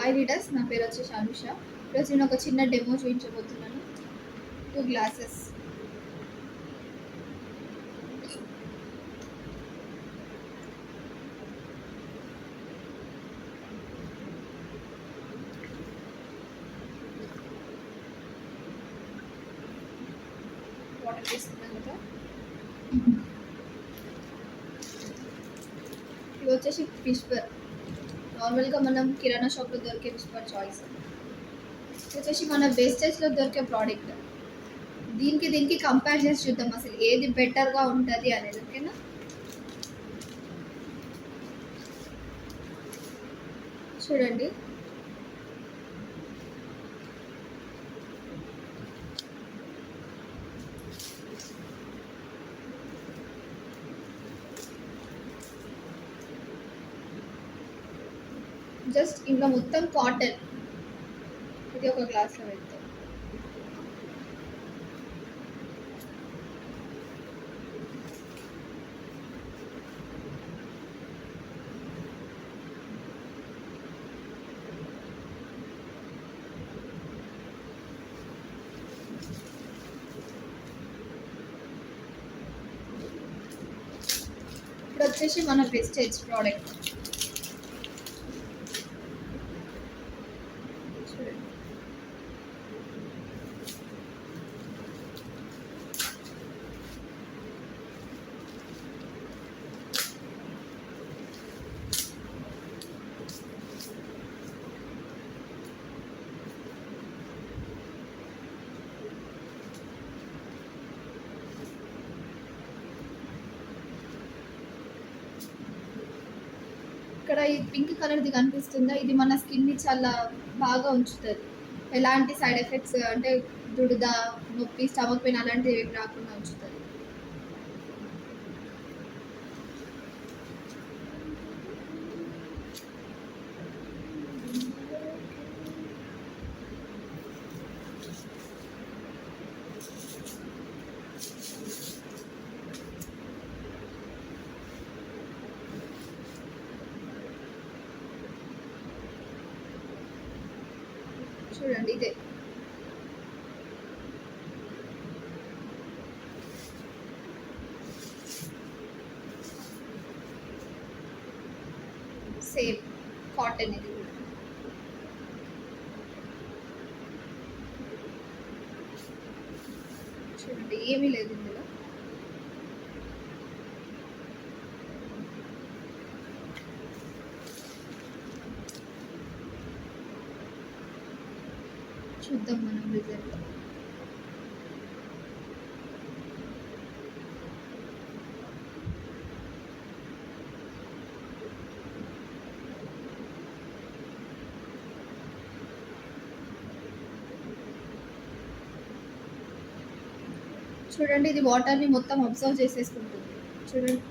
Hi readers, నా పేరు వచ్చేసి అనుష. ఈరోజు నేను ఒక చిన్న డెమో చూపించబోతున్నాను. 2 గ్లాసెస్. వాటర్ తీసుకున్నాను కదా. ఇవి వచ్చేసి విస్పర్. నార్మల్గా మనం కిరాణా షాప్లో దొరికే విస్పర్ చాయిస్. ఇది వచ్చేసి మన వేస్టేజ్లో దొరికే ప్రోడక్ట్. దీనికి కంపేర్ చేసి చూద్దాం అసలు ఏది బెటర్గా ఉంటుంది అనేది. ఓకేనా? చూడండి, జస్ట్ ఇంకా మొత్తం కాటన్. ఇది ఒక గ్లాస్లో పెడతాం. ఇప్పుడు వచ్చేసి మన వెస్టేజ్ ప్రోడక్ట్. ఇక్కడ ఈ పింక్ కలర్ది కనిపిస్తుందా? ఇది మన స్కిన్ని చాలా బాగా ఉంచుతుంది. ఎలాంటి సైడ్ ఎఫెక్ట్స్ అంటే దుడుద, నొప్పి, స్టమక్ పెయిన్ అలాంటివి ఏమి రాకుండా ఉంచుతుంది. చూడండి, ఇదే సేమ్ కాటన్. ఇది కూడా చూడండి, ఏమీ లేదు ఇందులో. చూద్దాం మనం రిజల్ట్. చూడండి, ఇది వాటర్ని మొత్తం అబ్జర్వ్ చేసేసుకుంటుంది. చూడండి,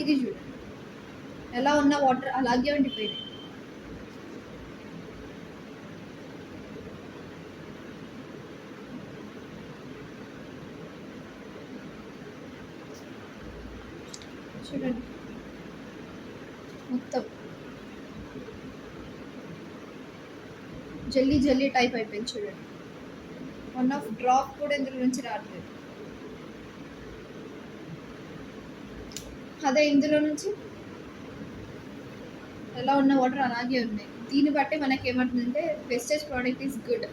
ఇది చూడండి, ఎలా ఉన్న వాటర్ అలాగే ఉండిపోయింది. చూడండి, మొత్తం జల్లీ జల్లీ టైప్ అయిపోయింది. చూడండి, 1 డ్రాప్ కూడా ఇందులో నుంచి రావట్లేదు. అదే ఇందులో నుంచి ఎలా ఉన్న వాటర్ అలాగే ఉన్నాయి. దీన్ని బట్టి మనకి ఏమంటుందంటే వెస్టేజ్ ప్రోడక్ట్ ఈజ్ గుడ్.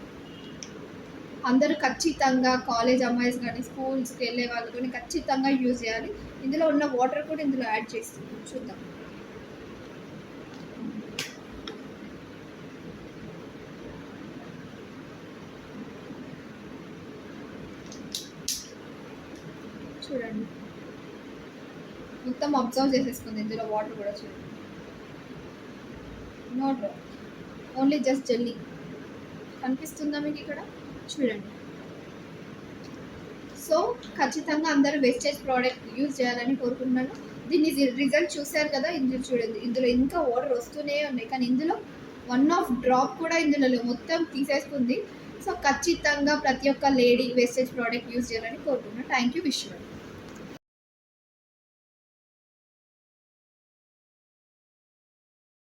అందరూ ఖచ్చితంగా కాలేజ్ అమ్మాయిస్ కానీ స్కూల్స్కి వెళ్ళే వాళ్ళు కానీ ఖచ్చితంగా యూజ్ చేయాలి. ఇందులో ఉన్న వాటర్ కూడా ఇందులో యాడ్ చేస్తున్నాం. చూద్దాం. చూడండి, మొత్తం అబ్జర్వ్ చేసేసుకుంది ఇందులో వాటర్ కూడా. చూడండి, no drop, only just jelly కనిపిస్తుందా మీకు ఇక్కడ? చూడండి. సో ఖచ్చితంగా అందరూ వేస్టేజ్ ప్రోడక్ట్ యూజ్ చేయాలని కోరుకుంటున్నాను. దీన్ని రిజల్ట్ చూశారు కదా. ఇందులో చూడండి, ఇందులో ఇంకా వాటర్ వస్తూనే ఉన్నాయి, కానీ ఇందులో 1 డ్రాప్ కూడా ఇందులో మొత్తం తీసేసుకుంది. సో ఖచ్చితంగా ప్రతి ఒక్క లేడీ వేస్టేజ్ ప్రోడక్ట్ యూజ్ చేయాలని కోరుకుంటున్నాను. Thank you. Wish you.